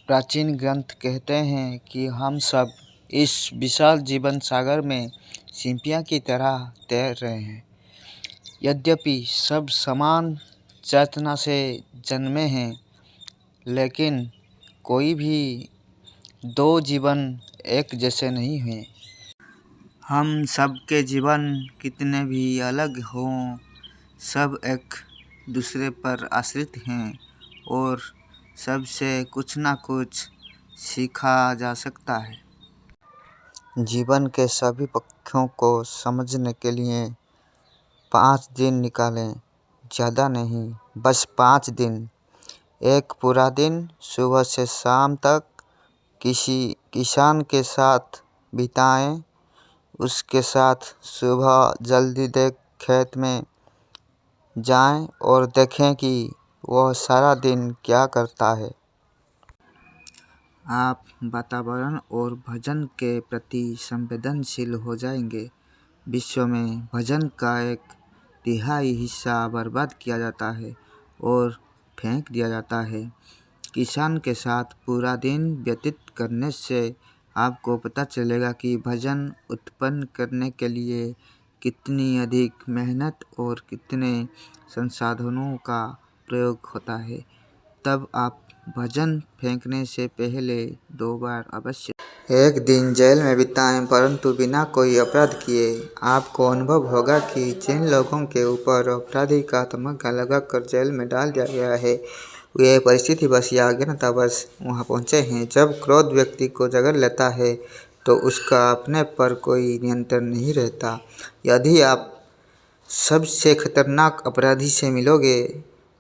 प्राचीन ग्रंथ कहते हैं कि हम सब इस विशाल जीवन सागर में सीपियाँ की तरह तैर रहे हैं। यद्यपि सब समान चेतना से जन्मे हैं, लेकिन कोई भी दो जीवन एक जैसे नहीं हैं। हम सब के जीवन कितने भी अलग हों, सब एक दूसरे पर आश्रित हैं और सबसे कुछ ना कुछ सीखा जा सकता है। जीवन के सभी पक्षों को समझने के लिए 5 दिन निकालें, ज़्यादा नहीं, बस 5 दिन। एक पूरा दिन सुबह से शाम तक किसी किसान के साथ बिताएं। उसके साथ सुबह जल्दी खेत में जाएं और देखें कि वह सारा दिन क्या करता है। आप वातावरण और भोजन के प्रति संवेदनशील हो जाएंगे। विश्व में भोजन का 1/3 हिस्सा बर्बाद किया जाता है और फेंक दिया जाता है। किसान के साथ पूरा दिन व्यतीत करने से आपको पता चलेगा कि भोजन उत्पन्न करने के लिए कितनी अधिक मेहनत और कितने संसाधनों का प्रयोग होता है। तब आप भोजन फेंकने से पहले 2 बार अवश्य एक दिन जेल में बिताएं, परंतु बिना कोई अपराध किए। आपको अनुभव होगा कि जिन लोगों के ऊपर अपराधी का तमगा लगाकर जेल में डाल दिया गया है, वे परिस्थितिवश या अज्ञानतावश वहां पहुंचे हैं। जब क्रोध व्यक्ति को जकड़ लेता है तो उसका अपने पर कोई नियंत्रण नहीं रहता। यदि आप सबसे खतरनाक अपराधी से मिलोगे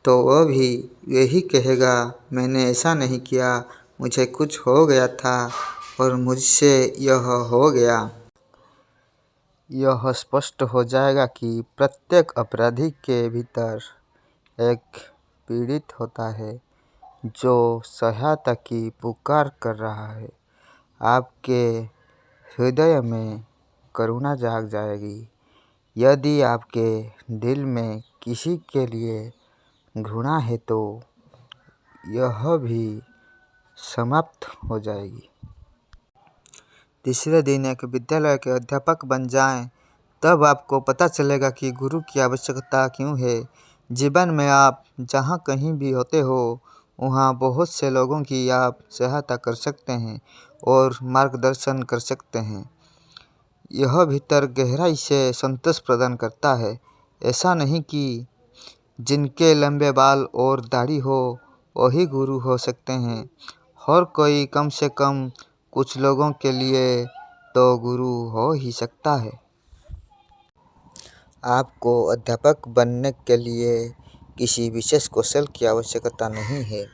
तो वह भी यही कहेगा, मैंने ऐसा नहीं किया, मुझे कुछ हो गया था और मुझसे यह हो गया। यह स्पष्ट हो जाएगा कि प्रत्येक अपराधी के भीतर एक पीड़ित होता है जो सहायता की पुकार कर रहा है। आपके हृदय में करुणा जाग जाएगी। यदि आपके दिल में किसी के लिए घृणा है तो यह भी समाप्त हो जाएगी। तीसरे दिन एक विद्यालय के अध्यापक बन जाएं, तब आपको पता चलेगा कि गुरु की आवश्यकता क्यों है। जीवन में आप जहाँ कहीं भी होते हो, वहाँ बहुत से लोगों की आप सहायता कर सकते हैं और मार्गदर्शन कर सकते हैं। यह भीतर गहराई से संतोष प्रदान करता है। ऐसा नहीं कि जिनके लंबे बाल और दाढ़ी हो वही गुरु हो सकते हैं। हर कोई कम से कम कुछ लोगों के लिए तो गुरु हो ही सकता है। आपको अध्यापक बनने के लिए किसी विशेष कौशल की आवश्यकता नहीं है।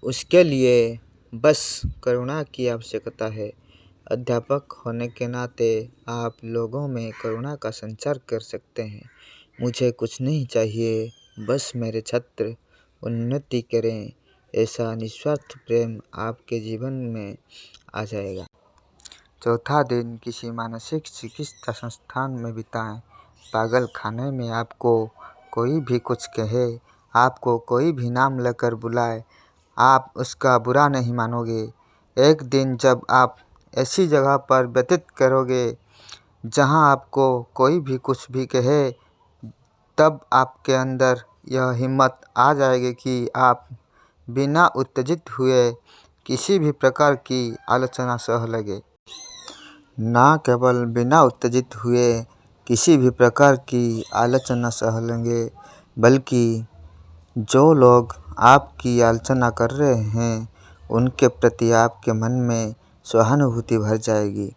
उसके लिए बस करुणा की आवश्यकता है। अध्यापक होने के नाते आप लोगों में करुणा का संचार कर सकते हैं। मुझे कुछ नहीं चाहिए, बस मेरे छात्र उन्नति करें, ऐसा निस्वार्थ प्रेम आपके जीवन में आ जाएगा। चौथा दिन किसी मानसिक चिकित्सा संस्थान में बिताएं। पागल खाने में आपको कोई भी कुछ कहे, आपको कोई भी नाम लेकर बुलाए, आप उसका बुरा नहीं मानोगे। एक दिन जब आप ऐसी जगह पर व्यतीत करोगे जहां आपको कोई भी कुछ भी कहे, तब आपके अंदर यह हिम्मत आ जाएगी कि आप बिना उत्तेजित हुए किसी भी प्रकार की आलोचना सह लेंगे। न केवल बिना उत्तेजित हुए किसी भी प्रकार की आलोचना सह लेंगे, बल्कि जो लोग आपकी आलोचना कर रहे हैं उनके प्रति आपके मन में सहानुभूति भर जाएगी।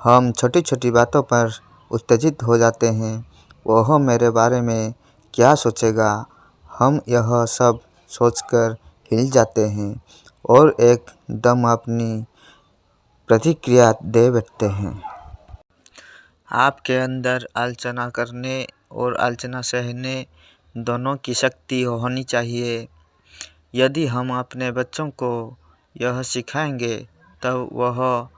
हम छोटी छोटी बातों पर उत्तेजित हो जाते हैं। वह मेरे बारे में क्या सोचेगा, हम यह सब सोचकर हिल जाते हैं और एकदम अपनी प्रतिक्रिया दे बैठते हैं। आपके अंदर आलोचना करने और आलोचना सहने दोनों की शक्ति होनी चाहिए। यदि हम अपने बच्चों को यह सिखाएंगे तब वह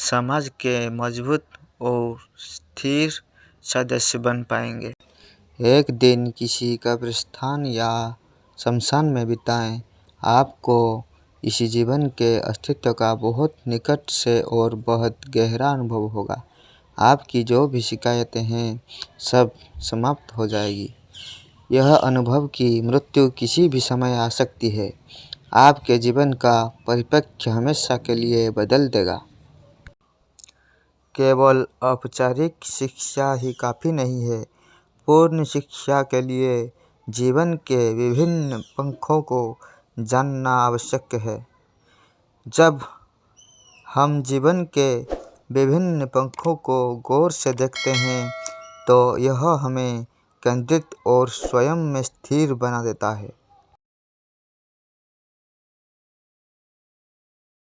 समाज के मजबूत और स्थिर सदस्य बन पाएंगे। एक दिन किसी कब्रिस्तान या शमशान में बिताएं। आपको इसी जीवन के अस्तित्व का बहुत निकट से और बहुत गहरा अनुभव होगा। आपकी जो भी शिकायतें हैं सब समाप्त हो जाएगी। यह अनुभव कि मृत्यु किसी भी समय आ सकती है आपके जीवन का परिप्रेक्ष्य हमेशा के लिए बदल देगा। केवल औपचारिक शिक्षा ही काफ़ी नहीं है, पूर्ण शिक्षा के लिए जीवन के विभिन्न पक्षों को जानना आवश्यक है। जब हम जीवन के विभिन्न पक्षों को गौर से देखते हैं तो यह हमें केंद्रित और स्वयं में स्थिर बना देता है।